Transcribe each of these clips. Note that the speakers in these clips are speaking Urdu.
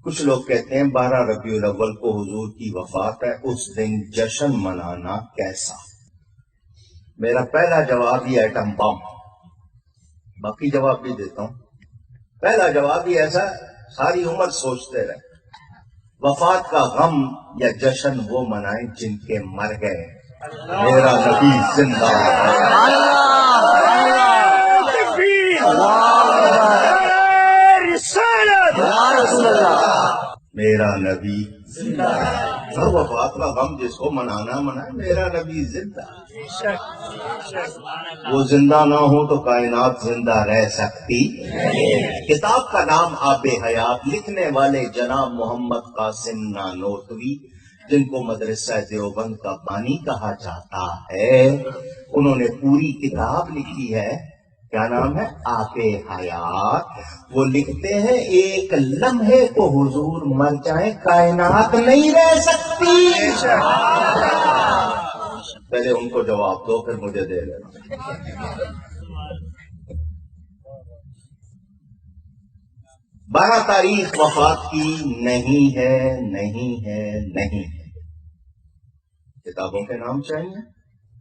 کچھ لوگ کہتے ہیں 12 ربیع الاول کو حضور کی وفات ہے، اس دن جشن منانا کیسا؟ میرا پہلا جواب یہ ایٹم بم، باقی جواب بھی دیتا ہوں۔ پہلا جواب یہ ایسا، ساری عمر سوچتے رہے، وفات کا غم یا جشن وہ منائیں جن کے مر گئے، میرا نبی زندہ ہے۔ میرا نبی زندہ ہے۔ ہر وفات کا غم جس کو منانا منائے، میرا نبی زندہ ہے۔ وہ زندہ نہ ہو تو کائنات زندہ رہ سکتی۔ کتاب کا نام آب حیات، لکھنے والے جناب محمد قاسم نانوتوی، جن کو مدرسہ دیوبند کا بانی کہا جاتا ہے، انہوں نے پوری کتاب لکھی ہے، کیا نام ہے؟ آب حیات۔ وہ لکھتے ہیں ایک لمحے کو حضور مر جائیں کائنات نہیں رہ سکتی۔ پہلے ان کو جواب دو، پھر مجھے دے لینا۔ 12 تاریخ وفات کی نہیں ہے، نہیں ہے، نہیں ہے۔ کتابوں کے نام چاہیے،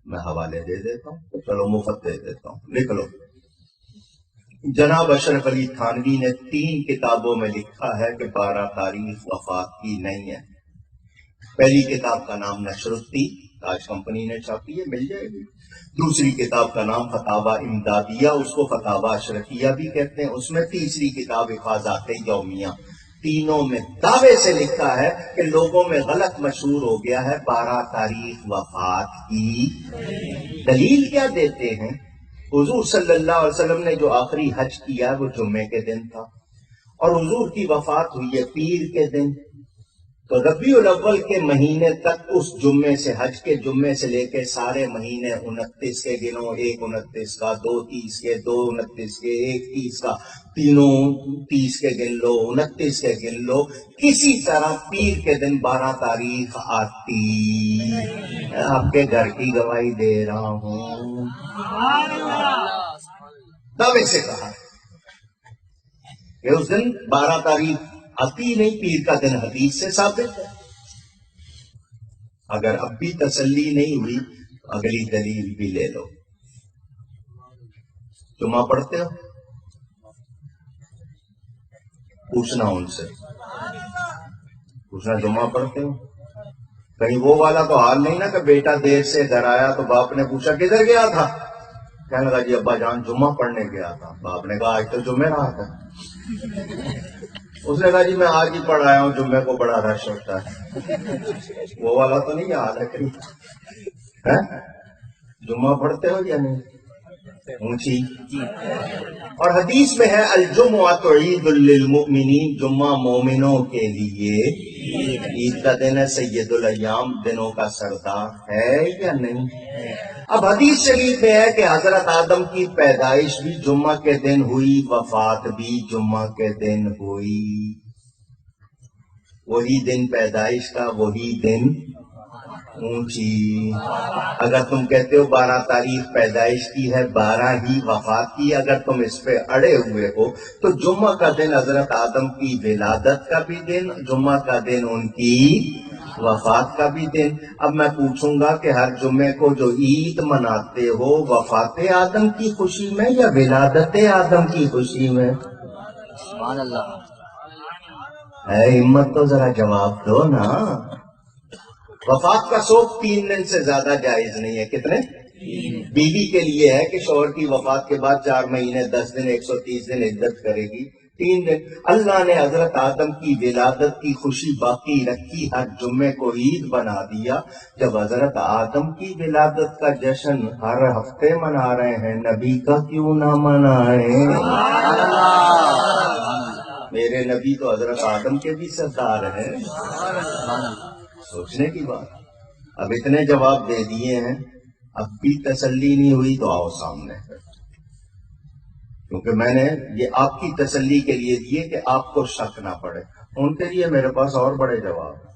میں حوالے دے دیتا ہوں، چلو مفت دے دیتا ہوں، لکھ لو۔ جناب اشرف علی تھانوی نے 3 کتابوں میں لکھا ہے کہ 12 تاریخ وفات کی نہیں ہے۔ پہلی کتاب کا نام نشر الدین، تاج کمپنی نے چھاپی ہے، مل جائے گی۔ دوسری کتاب کا نام فتاوی امدادیہ، اس کو فتاوی اشرفیہ بھی کہتے ہیں، اس میں تیسری کتاب حفاظات یومیہ۔ تینوں میں دعوے سے لکھا ہے کہ لوگوں میں غلط مشہور ہو گیا ہے 12 تاریخ وفات کی۔ دلیل کیا دیتے ہیں؟ حضور صلی اللہ علیہ وسلم نے جو آخری حج کیا وہ جمعے کے دن تھا، اور حضور کی وفات ہوئی ہے پیر کے دن، تو ربیع الاول کے مہینے تک اس جمعے سے، حج کے جمعے سے لے کے سارے مہینے 29 کے گنو، 1 29 کا، 2 30 کے، 2 29 کے، 1 30 کا، تینوں 30 کے گن لو، 29 کے گن لو، کسی طرح پیر کے دن 12 تاریخ آتی۔ آپ کے گھر کی گواہی دے رہا ہوں، دعوے سے کہا کہ اس دن 12 تاریخ آتی نہیں، پیر کا دن حدیث سے ثابت ہے۔ اگر اب بھی تسلی نہیں ہوئی تو اگلی دلیل بھی لے لو۔ جمعہ پڑھتے ہو؟ پوچھنا ان سے، پوچھنا جمعہ پڑھتے ہو؟ کہیں وہ والا تو حال نہیں نا کہ بیٹا دیر سے گھر آیا تو باپ نے پوچھا کدھر گیا تھا، کہنے لگا جی ابا جان جمعہ پڑھنے گیا تھا۔ باپ نے کہا آج تو جمعہ رات ہے۔ اس نے کہا جی میں آج ہی پڑھ آیا ہوں، جمعے کو بڑا رش ہوتا ہے۔ وہ والا تو نہیں یاد ہے کہیں؟ جمعہ پڑھتے ہو یا نہیں؟ اونچی۔ اور حدیث میں ہے الجمعۃ عید للمؤمنین، جمعہ مومنوں کے لیے عید کا دن ہے، سید الایام، دنوں کا سردار ہے یا نہیں؟ اب حدیث شریف میں ہے کہ حضرت آدم کی پیدائش بھی جمعہ کے دن ہوئی، وفات بھی جمعہ کے دن ہوئی۔ وہی دن پیدائش کا، وہی دن اونچی۔ اگر تم کہتے ہو 12 تاریخ پیدائش کی ہے، 12 ہی وفات کی، اگر تم اس پہ اڑے ہوئے ہو تو جمعہ کا دن حضرت آدم کی ولادت کا بھی دن، جمعہ کا دن ان کی وفات کا بھی دن۔ اب میں پوچھوں گا کہ ہر جمعے کو جو عید مناتے ہو، وفات آدم کی خوشی میں یا ولادت آدم کی خوشی میں؟ سبحان اللہ۔ اے ہمت تو ذرا جواب دو نا۔ وفات کا سوگ 3 دن سے زیادہ جائز نہیں ہے۔ کتنے؟ بیوی کے لیے ہے کہ شوہر کی وفات کے بعد 4 مہینے 10 دن 130 دن عدت کرے گی، 3 دن۔ اللہ نے حضرت آدم کی ولادت کی خوشی باقی رکھی، ہر جمعے کو عید بنا دیا۔ جب حضرت آدم کی ولادت کا جشن ہر ہفتے منا رہے ہیں، نبی کا کیوں نہ منائیں؟ میرے نبی تو حضرت آدم کے بھی سردار ہیں، سوچنے کی بات۔ اب اتنے جواب دے دیے ہیں، اب بھی تسلی نہیں ہوئی تو آؤ سامنے، کیونکہ میں نے یہ آپ کی تسلی کے لیے دیے کہ آپ کو شک نہ پڑے، ان کے لیے میرے پاس اور بڑے جواب ہیں،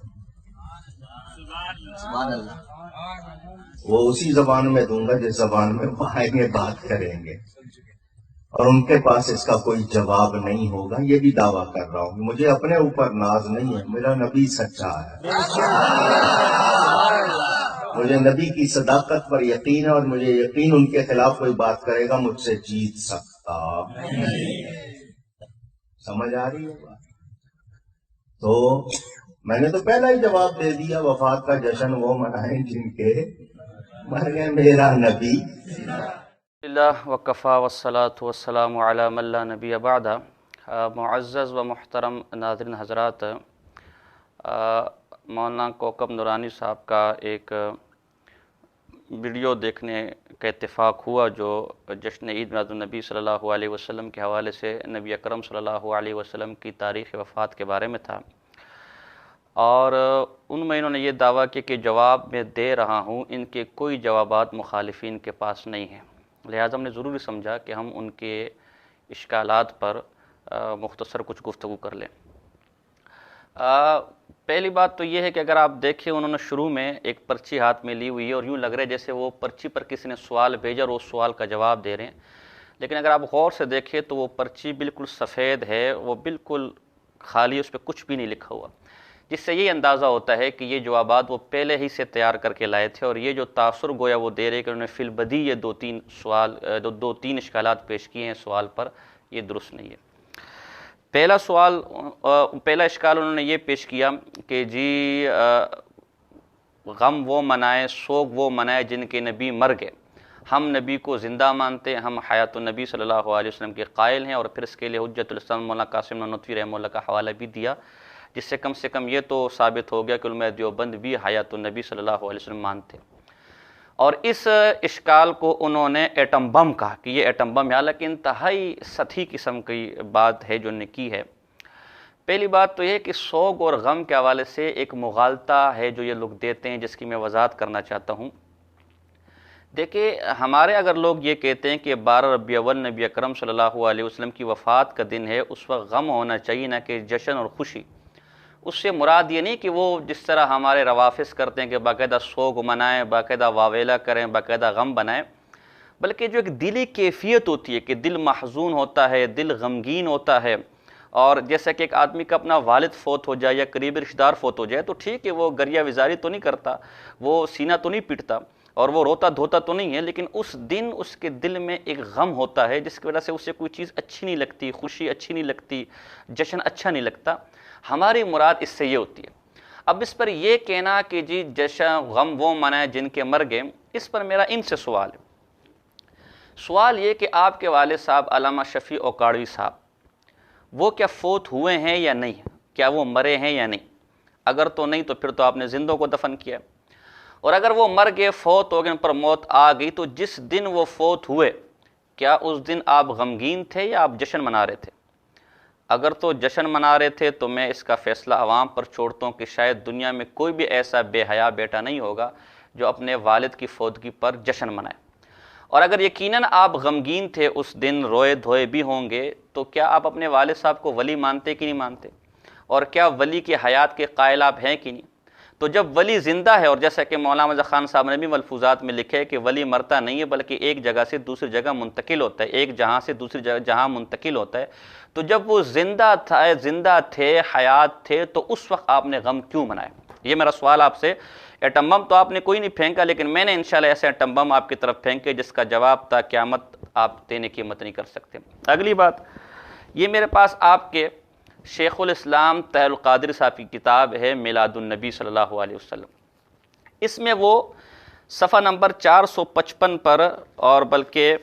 وہ اسی زبان میں دوں گا جس زبان میں وہ آئیں گے بات کریں گے۔ اور ان کے پاس اس کا کوئی جواب نہیں ہوگا، یہ بھی دعویٰ کر رہا ہوں کہ مجھے اپنے اوپر ناز نہیں ہے، میرا نبی سچا ہے، مجھے نبی کی صداقت پر یقین ہے، اور مجھے یقین ان کے خلاف کوئی بات کرے گا مجھ سے جیت سکتا۔ سمجھ آ رہی ہے بات؟ تو میں نے تو پہلا ہی جواب دے دیا، وفات کا جشن وہ منائیں جن کے مر گئے میرا نبی۔ اللہ وکفا والصلاة والسلام علی من لا نبی بعد۔ معزز و محترم ناظرین حضرات، مولانا کوکب نورانی صاحب کا ایک ویڈیو دیکھنے کا اتفاق ہوا جو جشن عید میلاد النبی صلی اللہ علیہ وسلم کے حوالے سے نبی اکرم صلی اللہ علیہ وسلم کی تاریخ وفات کے بارے میں تھا، اور ان میں انہوں نے یہ دعویٰ کیا کہ جواب میں دے رہا ہوں، ان کے کوئی جوابات مخالفین کے پاس نہیں ہیں، لہٰذا ہم نے ضروری سمجھا کہ ہم ان کے اشکالات پر مختصر کچھ گفتگو کر لیں۔ پہلی بات تو یہ ہے کہ اگر آپ دیکھیں انہوں نے شروع میں ایک پرچی ہاتھ میں لی ہوئی ہے اور یوں لگ رہا ہے جیسے وہ پرچی پر کسی نے سوال بھیجا اور اس سوال کا جواب دے رہے ہیں، لیکن اگر آپ غور سے دیکھیں تو وہ پرچی بالکل سفید ہے، وہ بالکل خالی، اس پہ کچھ بھی نہیں لکھا ہوا، جس سے یہ اندازہ ہوتا ہے کہ یہ جوابات وہ پہلے ہی سے تیار کر کے لائے تھے، اور یہ جو تاثر گویا وہ دے رہے کہ انہوں نے فی البدیہہ یہ دو تین اشکالات پیش کیے ہیں سوال پر، یہ درست نہیں ہے۔ پہلا اشکال انہوں نے یہ پیش کیا کہ جی غم وہ منائے، سوگ وہ منائے جن کے نبی مر گئے، ہم نبی کو زندہ مانتے ہیں، ہم حیات النبی صلی اللہ علیہ وسلم کے قائل ہیں، اور پھر اس کے لیے حجت الاسلام مولانا قاسم نانوتوی رحمہ اللہ کا حوالہ بھی دیا، جس سے کم یہ تو ثابت ہو گیا کہ علماء دیوبند بھی حیات النبی صلی اللہ علیہ وسلم مانتے ہیں۔ اور اس اشکال کو انہوں نے ایٹم بم کہا کہ یہ ایٹم بم ہے، حالانکہ انتہائی سطحی قسم کی بات ہے جو انہوں نے کی ہے۔ پہلی بات تو یہ کہ سوگ اور غم کے حوالے سے ایک مغالطہ ہے جو یہ لوگ دیتے ہیں، جس کی میں وضاحت کرنا چاہتا ہوں۔ دیکھیں، ہمارے اگر لوگ یہ کہتے ہیں کہ 12 ربیع الاول نبی اکرم صلی اللہ علیہ وسلم کی وفات کا دن ہے، اس وقت غم ہونا چاہیے نہ کہ جشن اور خوشی۔ اس سے مراد یہ نہیں کہ وہ جس طرح ہمارے روافظ کرتے ہیں کہ باقاعدہ سوگ منائیں، باقاعدہ واویلا کریں، باقاعدہ غم بنائیں، بلکہ جو ایک دلی کیفیت ہوتی ہے کہ دل محزون ہوتا ہے، دل غمگین ہوتا ہے، اور جیسا کہ ایک آدمی کا اپنا والد فوت ہو جائے یا قریبی رشتہ دار فوت ہو جائے تو ٹھیک ہے، وہ گریہ وزاری تو نہیں کرتا، وہ سینہ تو نہیں پٹتا اور وہ روتا دھوتا تو نہیں ہے، لیکن اس دن اس کے دل میں ایک غم ہوتا ہے جس کی وجہ سے اسے کوئی چیز اچھی نہیں لگتی، خوشی اچھی نہیں لگتی، جشن اچھا نہیں لگتا۔ ہماری مراد اس سے یہ ہوتی ہے۔ اب اس پر یہ کہنا کہ جی جشن غم وہ منائے جن کے مر گئے، اس پر میرا ان سے سوال ہے۔ سوال یہ کہ آپ کے والد صاحب علامہ شفیع اوکاڑوی صاحب وہ کیا فوت ہوئے ہیں یا نہیں، کیا وہ مرے ہیں یا نہیں؟ اگر تو نہیں تو پھر تو آپ نے زندوں کو دفن کیا، اور اگر وہ مر گئے، فوت ہو گئے، ان پر موت آ گئی، تو جس دن وہ فوت ہوئے کیا اس دن آپ غمگین تھے یا آپ جشن منا رہے تھے؟ اگر تو جشن منا رہے تھے تو میں اس کا فیصلہ عوام پر چھوڑتا ہوں کہ شاید دنیا میں کوئی بھی ایسا بے حیا بیٹا نہیں ہوگا جو اپنے والد کی فوتگی پر جشن منائے، اور اگر یقیناً آپ غمگین تھے، اس دن روئے دھوئے بھی ہوں گے، تو کیا آپ اپنے والد صاحب کو ولی مانتے کہ نہیں مانتے؟ اور کیا ولی کی حیات کے قائل آپ ہیں کہ نہیں؟ تو جب ولی زندہ ہے، اور جیسا کہ مولانا مرزا خان صاحب نے بھی ملفوظات میں لکھے کہ ولی مرتا نہیں ہے بلکہ ایک جگہ سے دوسری جگہ منتقل ہوتا ہے، ایک جہاں سے دوسری جہاں منتقل ہوتا ہے، تو جب وہ زندہ تھے، حیات تھے، تو اس وقت آپ نے غم کیوں منائے؟ یہ میرا سوال آپ سے۔ ایٹم بم تو آپ نے کوئی نہیں پھینکا، لیکن میں نے انشاءاللہ ایسے ایٹم بم آپ کی طرف پھینکے جس کا جواب تا قیامت آپ دینے کی ہمت نہیں کر سکتے۔ اگلی بات، یہ میرے پاس آپ کے شیخ الاسلام طاہر القادری صاحب کی کتاب ہے میلاد النبی صلی اللہ علیہ وسلم۔ اس میں وہ صفحہ نمبر 455 پر اور بلکہ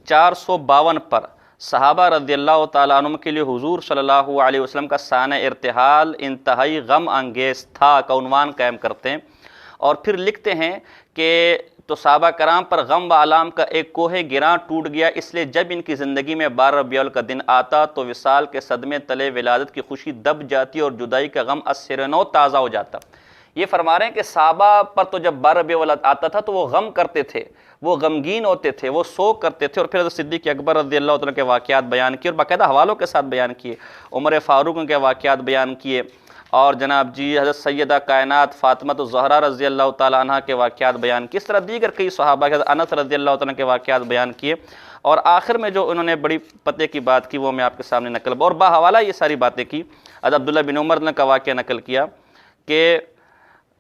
452 پر صحابہ رضی اللہ تعالیٰ عنہم کے لیے حضور صلی اللہ علیہ وسلم کا سانح ارتحال انتہائی غم انگیز تھا کا عنوان قائم کرتے ہیں، اور پھر لکھتے ہیں کہ تو صحابہ کرام پر غم و آلام کا ایک کوہ گراں ٹوٹ گیا، اس لیے جب ان کی زندگی میں 12 ربیع الاول کا دن آتا تو وصال کے صدمے تلے ولادت کی خوشی دب جاتی اور جدائی کا غم از سر نو تازہ ہو جاتا۔ یہ فرما رہے ہیں کہ صحابہ پر تو جب 12 ربیع الاول آتا تھا تو وہ غم کرتے تھے، وہ غمگین ہوتے تھے، وہ سوگ کرتے تھے، اور پھر حضرت صدیق اکبر رضی اللہ تعالیٰ کے واقعات بیان کیے اور باقاعدہ حوالوں کے ساتھ بیان کیے، عمر فاروق کے واقعات بیان کیے، اور جناب جی حضرت سیدہ کائنات فاطمہ الزہرا رضی اللہ تعالیٰ عنہ کے واقعات بیان کیے، اس طرح دیگر کئی صحابہ کے، حضرت انس رضی اللہ تعالیٰ عنہ کے واقعات بیان کیے، اور آخر میں جو انہوں نے بڑی پتے کی بات کی وہ میں آپ کے سامنے نقل اور باحوالہ یہ ساری باتیں کی۔ حضرت عبداللہ بن عمر نے کا واقعہ نقل کیا کہ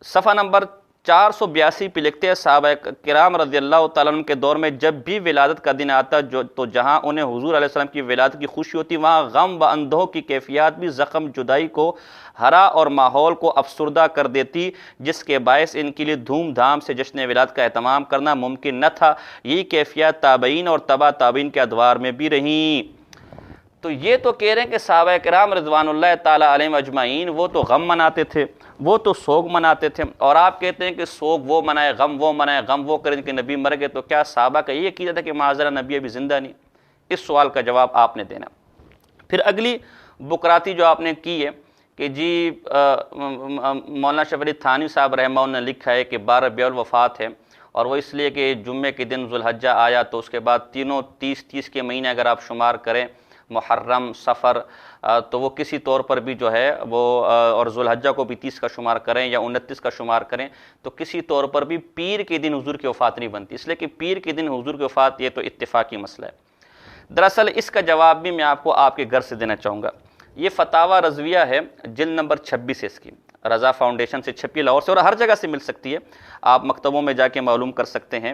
صفحہ نمبر 482 پہ لکھتے ہیں صحابہ کرام رضی اللہ تعالیٰ عنہ کے دور میں جب بھی ولادت کا دن آتا تو جہاں انہیں حضور علیہ السلام کی ولادت کی خوشی ہوتی، وہاں غم و اندوہ کی کیفیات بھی زخم جدائی کو ہرا اور ماحول کو افسردہ کر دیتی، جس کے باعث ان کے لیے دھوم دھام سے جشن ولادت کا اہتمام کرنا ممکن نہ تھا۔ یہی کیفیات تابعین اور تبع تابعین کے ادوار میں بھی رہیں۔ تو یہ تو کہہ رہے ہیں کہ صحابہ کرام رضوان اللہ تعالیٰ علیہم اجمعین وہ تو غم مناتے تھے، وہ تو سوگ مناتے تھے، اور آپ کہتے ہیں کہ سوگ وہ منائے، غم وہ منائے، غم وہ کریں کہ نبی مر گئے، تو کیا صحابہ کا یہ عقیدہ تھا کہ معاذ نبی ابھی زندہ نہیں؟ اس سوال کا جواب آپ نے دینا۔ پھر اگلی بکراتی جو آپ نے کی ہے کہ جی مولانا شریف علی تھانوی صاحب رحمہ اللہ نے لکھا ہے کہ 12 ربیع الوفات ہے، اور وہ اس لیے کہ جمعے کے دن ذو الحجہ آیا تو اس کے بعد تینوں 30 کے مہینے اگر آپ شمار کریں، محرم، صفر، تو وہ کسی طور پر بھی جو ہے وہ، اور ذو الحجہ کو بھی 30 کا شمار کریں یا 29 کا شمار کریں، تو کسی طور پر بھی پیر کے دن حضور کی وفات نہیں بنتی، اس لیے کہ پیر کے دن حضور کی وفات یہ تو اتفاقی مسئلہ ہے۔ دراصل اس کا جواب بھی میں آپ کو آپ کے گھر سے دینا چاہوں گا۔ یہ فتاوی رضویہ ہے، جلد نمبر 26 ہے، اس کی رضا فاؤنڈیشن سے چھپی، لاہور سے، اور ہر جگہ سے مل سکتی ہے، آپ مکتبوں میں جا کے معلوم کر سکتے ہیں۔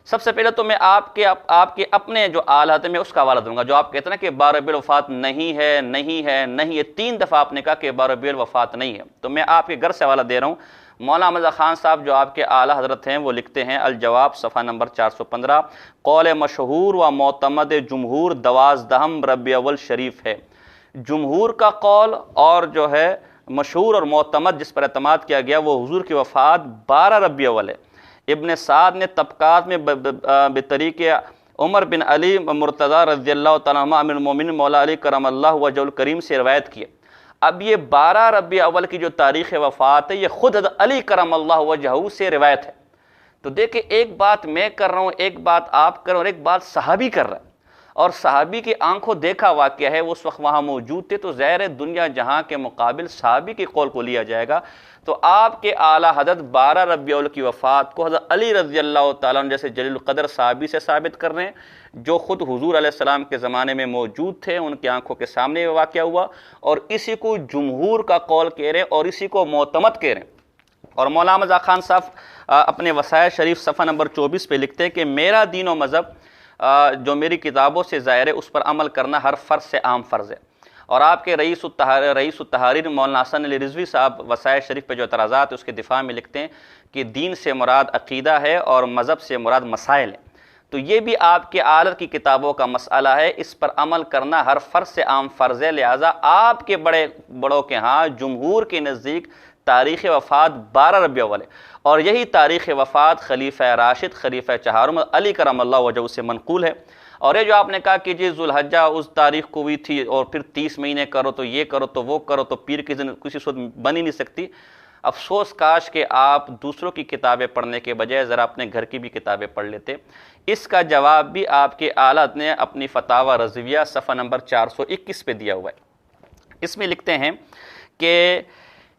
سب سے پہلے تو میں آپ کے اپنے جو آلات ہیں میں اس کا حوالہ دوں گا، جو آپ کہتے ہیں نا کہ 12 ربیع الوفات نہیں ہے، نہیں ہے، نہیں ہے، 3 دفعہ آپ نے کہا کہ 12 ربیع الوفات نہیں ہے، تو میں آپ کے گھر سے حوالہ دے رہا ہوں۔ مولانا احمد خان صاحب جو آپ کے اعلیٰ حضرت ہیں وہ لکھتے ہیں الجواب صفحہ نمبر 415، قول مشہور و معتمد جمہور 12 ربیع الاول شریف ہے۔ جمہور کا قول اور جو ہے مشہور اور معتمد جس پر اعتماد کیا گیا وہ حضور کی وفات 12 ربیع الاول ہے۔ ابن سعد نے طبقات میں بطریق عمر بن علی مرتضی رضی اللہ تعالیٰ عنہ امیر المومنین مولا علی کرم اللہ وجہ الکریم سے روایت کی ہے۔ اب یہ 12 ربیع اول کی جو تاریخ وفات ہے یہ خود حضرت علی کرم اللہ وجہہ سے روایت ہے۔ تو دیکھیں ایک بات میں کر رہا ہوں، ایک بات آپ کر رہے ہیں، اور ایک بات صحابی کر رہا ہے، اور صحابی کی آنکھوں دیکھا واقعہ ہے، وہ اس وقت وہاں موجود تھے، تو ظاہر ہے دنیا جہاں کے مقابل صحابی کے قول کو لیا جائے گا۔ تو آپ کے اعلیٰ حضرت 12 ربیع الاول کی وفات کو حضرت علی رضی اللہ تعالیٰ عنہ جیسے جلیل القدر صحابی سے ثابت کر رہے ہیں، جو خود حضور علیہ السلام کے زمانے میں موجود تھے، ان کی آنکھوں کے سامنے یہ واقعہ ہوا، اور اسی کو جمہور کا قول کہہ رہے ہیں اور اسی کو معتمد کہہ رہے ہیں۔ اور مولانا احمد خان صاحب اپنے وسائل شریف صفحہ نمبر 24 پہ لکھتے ہیں کہ میرا دین و مذہب جو میری کتابوں سے ظاہر ہے اس پر عمل کرنا ہر فرض سے عام فرض ہے۔ اور آپ کے رئیس التحریر مولانا حسن علی رضوی صاحب وسائل شریف پہ جو اعتراضات اس کے دفاع میں لکھتے ہیں کہ دین سے مراد عقیدہ ہے اور مذہب سے مراد مسائل ہیں۔ تو یہ بھی آپ کے اعلیٰ کی کتابوں کا مسئلہ ہے، اس پر عمل کرنا ہر فرض سے عام فرض ہے، لہٰذا آپ کے بڑوں کے ہاں جمہور کے نزدیک تاریخ وفات 12 ربیع الاول ہے، اور یہی تاریخ وفات خلیفہ راشد خلیفہ چہارم علی کرم اللہ وجہہ سے منقول ہے۔ اور یہ جو آپ نے کہا کہ جی ذو الحجہ اس تاریخ کو ہوئی تھی اور پھر 30 مہینے کرو تو یہ کرو تو وہ کرو تو پیر کی دن کسی صورت بن ہی نہیں سکتی، افسوس کاش کہ آپ دوسروں کی کتابیں پڑھنے کے بجائے ذرا اپنے گھر کی بھی کتابیں پڑھ لیتے۔ اس کا جواب بھی آپ کے اعلیٰ نے اپنی فتاوی رضویہ صفحہ نمبر 421 پہ دیا ہوا ہے۔ اس میں لکھتے ہیں کہ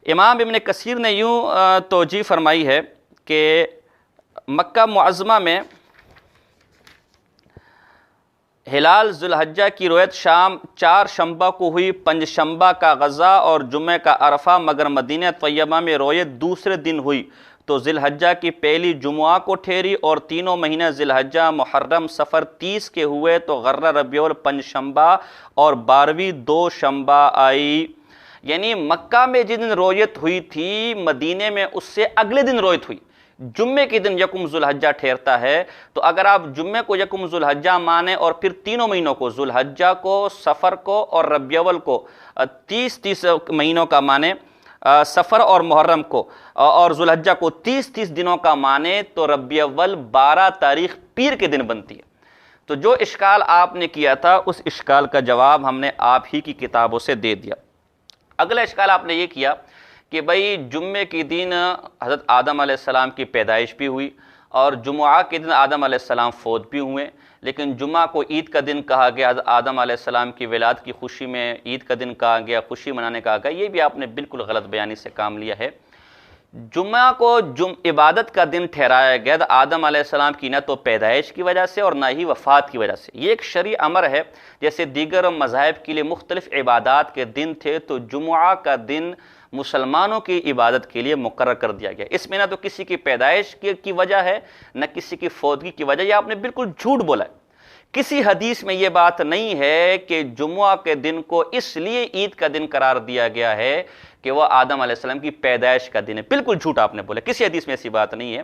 امام ابن کثیر نے یوں توجیہ فرمائی ہے کہ مکہ معظمہ میں ہلال ذو الحجہ کی رویت شام 4 شنبہ کو ہوئی، 5 شنبہ کا غزہ اور جمعہ کا عرفہ، مگر مدینہ طیبہ میں رویت دوسرے دن ہوئی تو ذی الحجہ کی پہلی جمعہ کو ٹھہری، اور تینوں مہینہ ذی الحجہ محرم صفر 30 کے ہوئے تو غرہ ربیع الاول 5 شنبہ اور 12ویں 2 شنبہ آئی۔ یعنی مکہ میں جس دن رویت ہوئی تھی مدینے میں اس سے اگلے دن رویت ہوئی، جمعے کے دن یکم ذو الحجہ ٹھہرتا ہے، تو اگر آپ جمعے کو یکم ذو الحجہ مانیں اور پھر تینوں مہینوں کو ذو الحجہ کو، صفر کو اور ربیع الاول کو 30 مہینوں کا مانیں، صفر اور محرم کو، اور ذو الحجہ کو 30 دنوں کا مانیں، تو ربیع الاول 12 تاریخ پیر کے دن بنتی ہے۔ تو جو اشکال آپ نے کیا تھا اس اشکال کا جواب ہم نے آپ ہی کی کتابوں سے دے دیا۔ اگلا اشکال آپ نے یہ کیا کہ بھئی جمعے کے دن حضرت آدم علیہ السلام کی پیدائش بھی ہوئی، اور جمعہ کے دن آدم علیہ السلام فوت بھی ہوئے، لیکن جمعہ کو عید کا دن کہا گیا، آدم علیہ السلام کی ولادت کی خوشی میں عید کا دن کہا گیا، خوشی منانے کہا گیا، یہ بھی آپ نے بالکل غلط بیانی سے کام لیا ہے۔ جمعہ کو عبادت کا دن ٹھہرایا گیا آدم علیہ السلام کی نہ تو پیدائش کی وجہ سے اور نہ ہی وفات کی وجہ سے، یہ ایک شرعی امر ہے۔ جیسے دیگر مذاہب کے لیے مختلف عبادات کے دن تھے، تو جمعہ کا دن مسلمانوں کی عبادت کے لیے مقرر کر دیا گیا۔ اس میں نہ تو کسی کی پیدائش کی وجہ ہے نہ کسی کی فوتگی کی وجہ، یہ آپ نے بالکل جھوٹ بولا ہے۔ کسی حدیث میں یہ بات نہیں ہے کہ جمعہ کے دن کو اس لیے عید کا دن قرار دیا گیا ہے کہ وہ آدم علیہ السلام کی پیدائش کا دن ہے، بالکل جھوٹ آپ نے بولا، کسی حدیث میں ایسی بات نہیں ہے،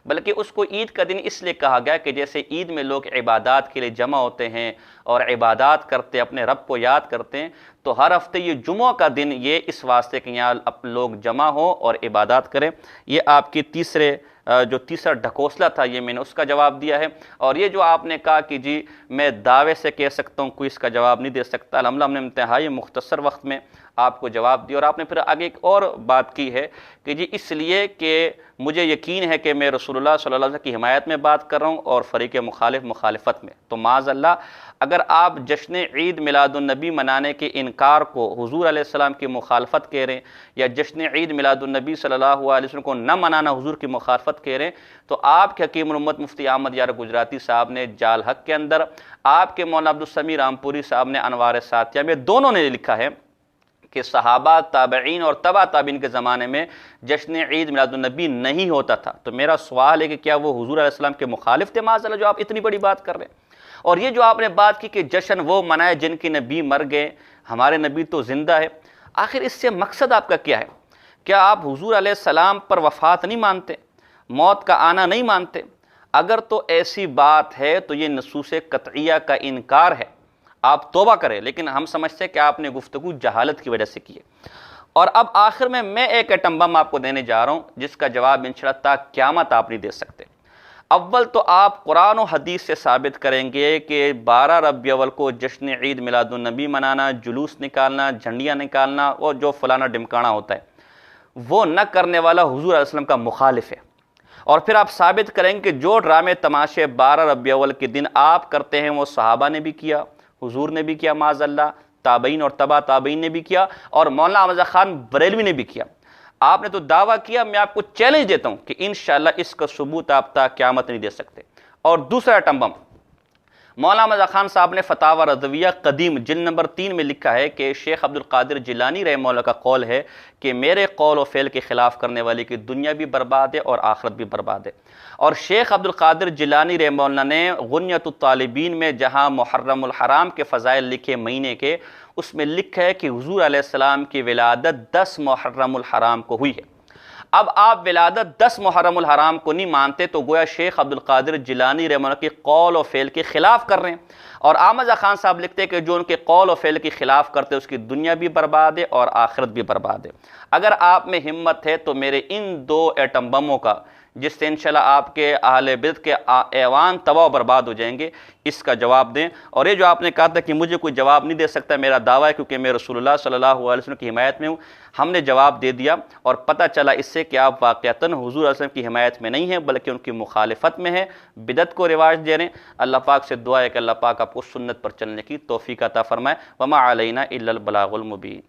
بلکہ اس کو عید کا دن اس لیے کہا گیا کہ جیسے عید میں لوگ عبادات کے لیے جمع ہوتے ہیں اور عبادات کرتے اپنے رب کو یاد کرتے ہیں، تو ہر ہفتے یہ جمعہ کا دن یہ اس واسطے کہ یہاں لوگ جمع ہوں اور عبادات کریں۔ یہ آپ کی تیسرا ڈھکوسلا تھا، یہ میں نے اس کا جواب دیا ہے۔ اور یہ جو آپ نے کہا کہ جی میں دعوے سے کہہ سکتا ہوں، کوئی اس کا جواب نہیں دے سکتا، الحمدللہ ہم نے انتہائی مختصر وقت میں آپ کو جواب دیا۔ اور آپ نے پھر آگے ایک اور بات کی ہے کہ جی اس لیے کہ مجھے یقین ہے کہ میں رسول اللہ صلی اللہ علیہ وسلم کی حمایت میں بات کر رہا ہوں اور فریق مخالفت میں، تو معاذ اللہ اگر آپ جشن عید میلاد النبی منانے کے انکار کو حضور علیہ السلام کی مخالفت کہہ رہے ہیں، یا جشن عید میلاد النبی صلی اللہ علیہ وسلم کو نہ منانا حضور کی مخالفت کہہ رہے ہیں، تو آپ کے حکیم الامت مفتی احمد یار گجراتی صاحب نے جال حق کے اندر، آپ کے مولانا عبدالسمیع رامپوری صاحب نے انوار ساتیہ میں، دونوں نے لکھا ہے کہ صحابہ، تابعین اور تبع تابعین کے زمانے میں جشن عید میلاد النبی نہیں ہوتا تھا۔ تو میرا سوال ہے کہ کیا وہ حضور علیہ السلام کے مخالف تھے معاذ اللہ جو آپ اتنی بڑی بات کر رہے ہیں؟ اور یہ جو آپ نے بات کی کہ جشن وہ منائے جن کے نبی مر گئے، ہمارے نبی تو زندہ ہے، آخر اس سے مقصد آپ کا کیا ہے؟ کیا آپ حضور علیہ السلام پر وفات نہیں مانتے، موت کا آنا نہیں مانتے؟ اگر تو ایسی بات ہے تو یہ نصوص قطعیہ کا انکار ہے، آپ توبہ کریں، لیکن ہم سمجھتے ہیں کہ آپ نے گفتگو جہالت کی وجہ سے کی ہے۔ اور اب آخر میں ایک ایٹم بم آپ کو دینے جا رہا ہوں جس کا جواب انشاءاللہ تا قیامت آپ نہیں دے سکتے۔ اول تو آپ قرآن و حدیث سے ثابت کریں گے کہ 12 ربیع الاول کو جشن عید میلاد النبی منانا، جلوس نکالنا، جھنڈیاں نکالنا اور جو فلانا ڈمکانا ہوتا ہے، وہ نہ کرنے والا حضور علیہ السلام کا مخالف ہے۔ اور پھر آپ ثابت کریں گے کہ جو ڈرامے تماشے 12 ربیع الاول کے دن آپ کرتے ہیں وہ صحابہ نے بھی کیا، حضور نے بھی کیا معاذ اللہ، تابعین اور تبع تابعین نے بھی کیا، اور مولانا احمد خان بریلوی نے بھی کیا۔ آپ نے تو دعویٰ کیا، میں آپ کو چیلنج دیتا ہوں کہ انشاءاللہ اس کا ثبوت آپ تا قیامت نہیں دے سکتے۔ اور دوسرا ایٹم بم، مولانا احمد خان صاحب نے فتاوی رضویہ قدیم جلد نمبر 3 میں لکھا ہے کہ شیخ عبد القادر جیلانی رحمہ اللہ کا قول ہے کہ میرے قول و فعل کے خلاف کرنے والے کی دنیا بھی برباد ہے اور آخرت بھی برباد ہے۔ اور شیخ عبد القادر جیلانی رحمہ اللہ نے غنیۃ الطالبین میں جہاں محرم الحرام کے فضائل لکھے مہینے کے، اس میں لکھا ہے کہ حضور علیہ السلام کی ولادت 10 محرم الحرام کو ہوئی ہے۔ اب آپ ولادت 10 محرم الحرام کو نہیں مانتے تو گویا شیخ عبد القادر جیلانی رحمہ اللہ کے قول و فعل کے خلاف کر رہے ہیں۔ اور احمد خان صاحب لکھتے ہیں کہ جو ان کے قول و فعل کے خلاف کرتے اس کی دنیا بھی برباد ہے اور آخرت بھی برباد ہے۔ اگر آپ میں ہمت ہے تو میرے ان 2 ایٹم بموں کا، جس سے انشاءاللہ آپ کے اہل بدعت کے ایوان تباہ و برباد ہو جائیں گے، اس کا جواب دیں۔ اور یہ جو آپ نے کہا تھا کہ مجھے کوئی جواب نہیں دے سکتا، میرا دعویٰ ہے کیونکہ میں رسول اللہ صلی اللہ علیہ وسلم کی حمایت میں ہوں، ہم نے جواب دے دیا اور پتہ چلا اس سے کہ آپ واقعتاً حضور علیہ وسلم کی حمایت میں نہیں ہیں بلکہ ان کی مخالفت میں ہیں، بدعت کو رواج دے رہے ہیں۔ اللہ پاک سے دعا ہے کہ اللہ پاک آپ کو سنت پر چلنے کی توفیق عطا فرمائے۔ وما علینا الا البلاغ المبین۔